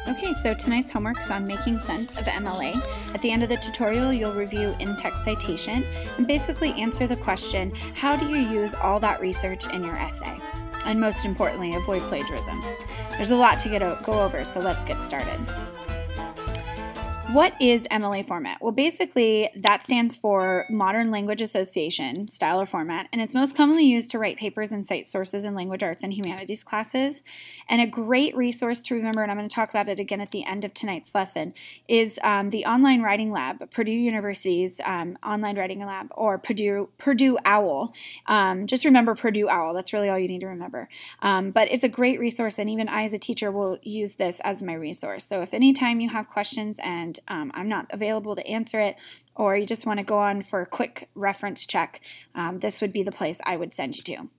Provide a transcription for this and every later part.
Okay, so tonight's homework is on making sense of MLA. At the end of the tutorial, you'll review in-text citation and basically answer the question, how do you use all that research in your essay? And most importantly, avoid plagiarism. There's a lot to go over, so let's get started. What is MLA format? Well, basically, that stands for Modern Language Association style or format, and it's most commonly used to write papers and cite sources in language arts and humanities classes. And a great resource to remember, and I'm going to talk about it again at the end of tonight's lesson, is the Online Writing Lab, Purdue University's Online Writing Lab, or Purdue OWL. Just remember Purdue OWL. That's really all you need to remember. But it's a great resource, and even I as a teacher will use this as my resource. So if anytime you have questions and I'm not available to answer it, or you just want to go on for a quick reference check, this would be the place I would send you to.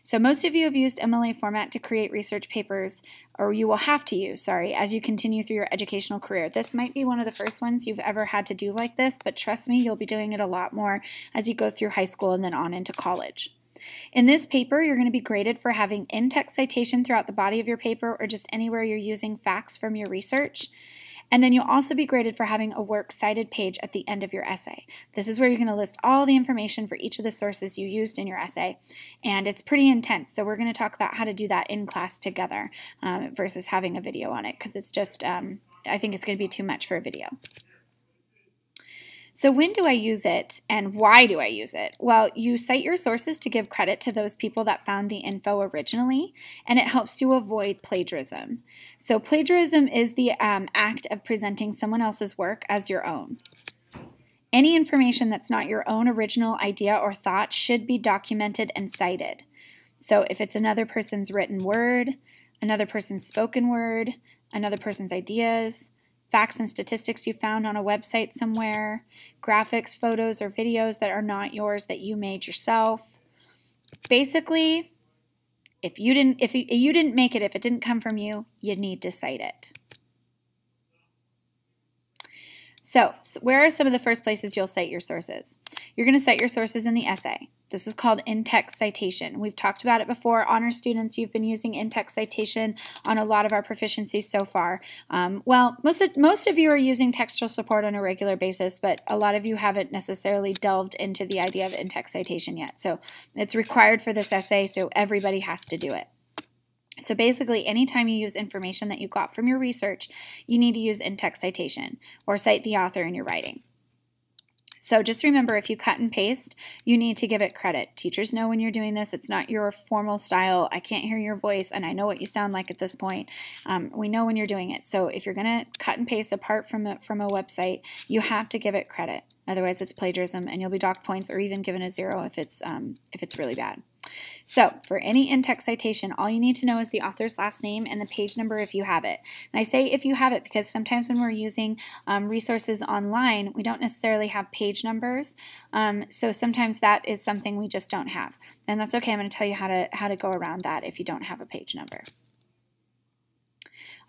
So most of you have used MLA format to create research papers, or you will have to use, as you continue through your educational career. This might be one of the first ones you've ever had to do like this, but trust me, you'll be doing it a lot more as you go through high school and then on into college. In this paper, you're going to be graded for having in-text citation throughout the body of your paper or just anywhere you're using facts from your research. And then you'll also be graded for having a works cited page at the end of your essay. This is where you're going to list all the information for each of the sources you used in your essay, and it's pretty intense. So we're going to talk about how to do that in class together versus having a video on it, because it's just, I think it's going to be too much for a video. So when do I use it and why do I use it? Well, you cite your sources to give credit to those people that found the info originally, and it helps you avoid plagiarism. So plagiarism is the act of presenting someone else's work as your own. Any information that's not your own original idea or thought should be documented and cited. So if it's another person's written word, another person's spoken word, another person's ideas, facts and statistics you found on a website somewhere, graphics, photos, or videos that are not yours that you made yourself. Basically, if you didn't make it, if it didn't come from you, you need to cite it. So where are some of the first places you'll cite your sources? You're going to cite your sources in the essay. This is called in-text citation. We've talked about it before. Honor students, you've been using in-text citation on a lot of our proficiencies so far. Well, most of you are using textual support on a regular basis, but a lot of you haven't necessarily delved into the idea of in-text citation yet. So it's required for this essay, so everybody has to do it. So basically, anytime you use information that you got from your research, you need to use in-text citation or cite the author in your writing. So just remember, if you cut and paste, you need to give it credit. Teachers know when you're doing this. It's not your formal style. I can't hear your voice, and I know what you sound like at this point. We know when you're doing it. So if you're going to cut and paste apart from a website, you have to give it credit. Otherwise, it's plagiarism, and you'll be docked points or even given a 0 if it's really bad. So for any in-text citation, all you need to know is the author's last name and the page number if you have it. And I say if you have it because sometimes when we're using resources online, we don't necessarily have page numbers. So sometimes that is something we just don't have. And that's okay. I'm going to tell you how to go around that if you don't have a page number.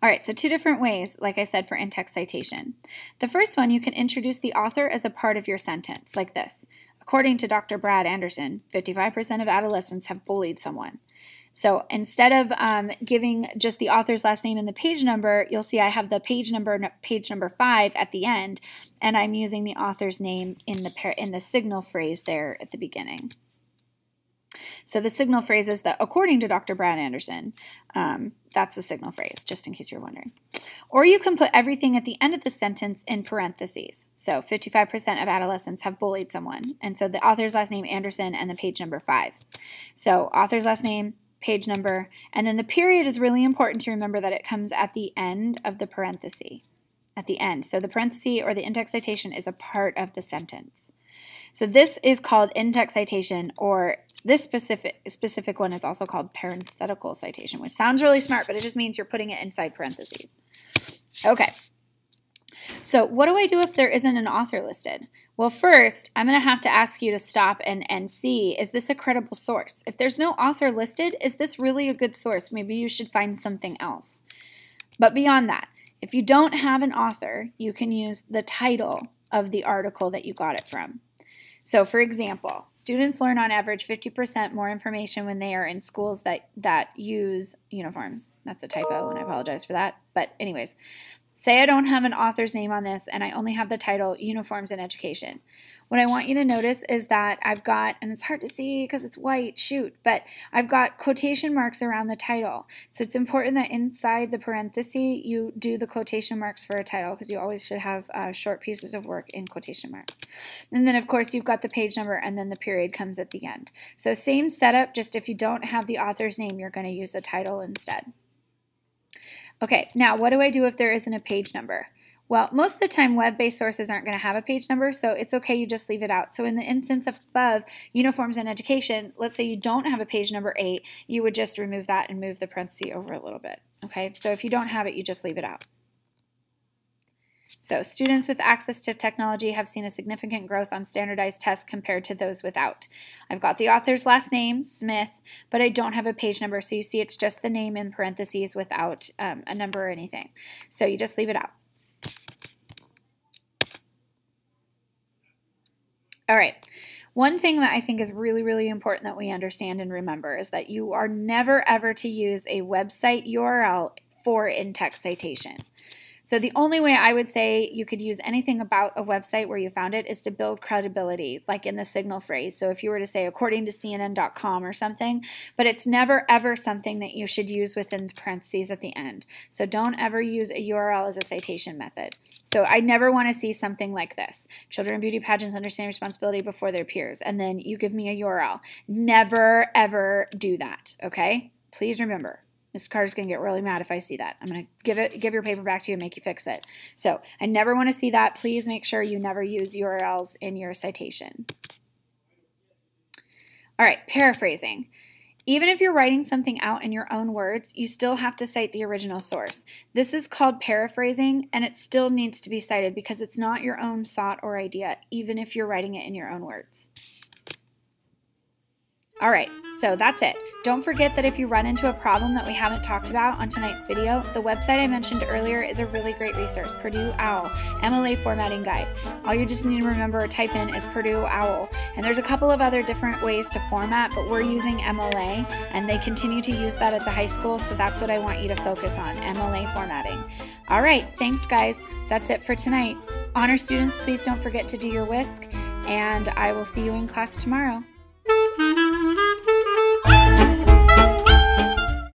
All right, so two different ways, like I said, for in-text citation. The first one, you can introduce the author as a part of your sentence, like this. According to Dr. Brad Anderson, 55% of adolescents have bullied someone. So instead of giving just the author's last name and the page number, you'll see I have the page number 5 at the end, and I'm using the author's name in the signal phrase there at the beginning. So the signal phrase is the according to Dr. Brad Anderson. That's the signal phrase, just in case you're wondering. Or you can put everything at the end of the sentence in parentheses. So 55% of adolescents have bullied someone. And so the author's last name, Anderson, and the page number 5. So author's last name, page number, and then the period is really important to remember that it comes at the end of the parenthesis. At the end. So the parenthesis or the in-text citation is a part of the sentence. So this is called in-text citation, or this specific one is also called parenthetical citation, which sounds really smart, but it just means you're putting it inside parentheses. Okay. So what do I do if there isn't an author listed? Well, first, I'm going to have to ask you to stop and see, is this a credible source? If there's no author listed, is this really a good source? Maybe you should find something else. But beyond that, if you don't have an author, you can use the title of the article that you got it from. So for example, students learn on average 50% more information when they are in schools that use uniforms. That's a typo, and I apologize for that. But anyways, say I don't have an author's name on this and I only have the title Uniforms in Education. What I want you to notice is that I've got, and it's hard to see because it's white, but I've got quotation marks around the title. So it's important that inside the parenthesis you do the quotation marks for a title, because you always should have short pieces of work in quotation marks. And then of course you've got the page number, and then the period comes at the end. So same setup, just if you don't have the author's name, you're going to use a title instead. Okay, now what do I do if there isn't a page number? Well, most of the time web-based sources aren't going to have a page number, so it's okay, you just leave it out. So in the instance above, Uniforms in Education, let's say you don't have a page number 8, you would just remove that and move the parenthesis over a little bit. Okay, so if you don't have it, you just leave it out. So students with access to technology have seen a significant growth on standardized tests compared to those without. I've got the author's last name, Smith, but I don't have a page number, so you see it's just the name in parentheses without a number or anything. So you just leave it out. All right, one thing that I think is really, really important that we understand and remember is that you are never ever to use a website URL for in-text citation. So the only way I would say you could use anything about a website where you found it is to build credibility, like in the signal phrase. So if you were to say according to CNN.com or something, but it's never ever something that you should use within the parentheses at the end. So don't ever use a URL as a citation method. So I never want to see something like this. Children in beauty pageants understand responsibility before their peers, and then you give me a URL. Never ever do that, okay? Please remember. Mrs. Carter's going to get really mad if I see that. I'm going to give your paper back to you and make you fix it. So I never want to see that. Please make sure you never use URLs in your citation. All right, paraphrasing. Even if you're writing something out in your own words, you still have to cite the original source. This is called paraphrasing, and it still needs to be cited because it's not your own thought or idea, even if you're writing it in your own words. All right, so that's it. Don't forget that if you run into a problem that we haven't talked about on tonight's video, the website I mentioned earlier is a really great resource, Purdue OWL, MLA Formatting Guide. All you just need to remember or type in is Purdue OWL. And there's a couple of other different ways to format, but we're using MLA, and they continue to use that at the high school, so that's what I want you to focus on, MLA formatting. All right, thanks guys. That's it for tonight. Honor students, please don't forget to do your whisk, and I will see you in class tomorrow.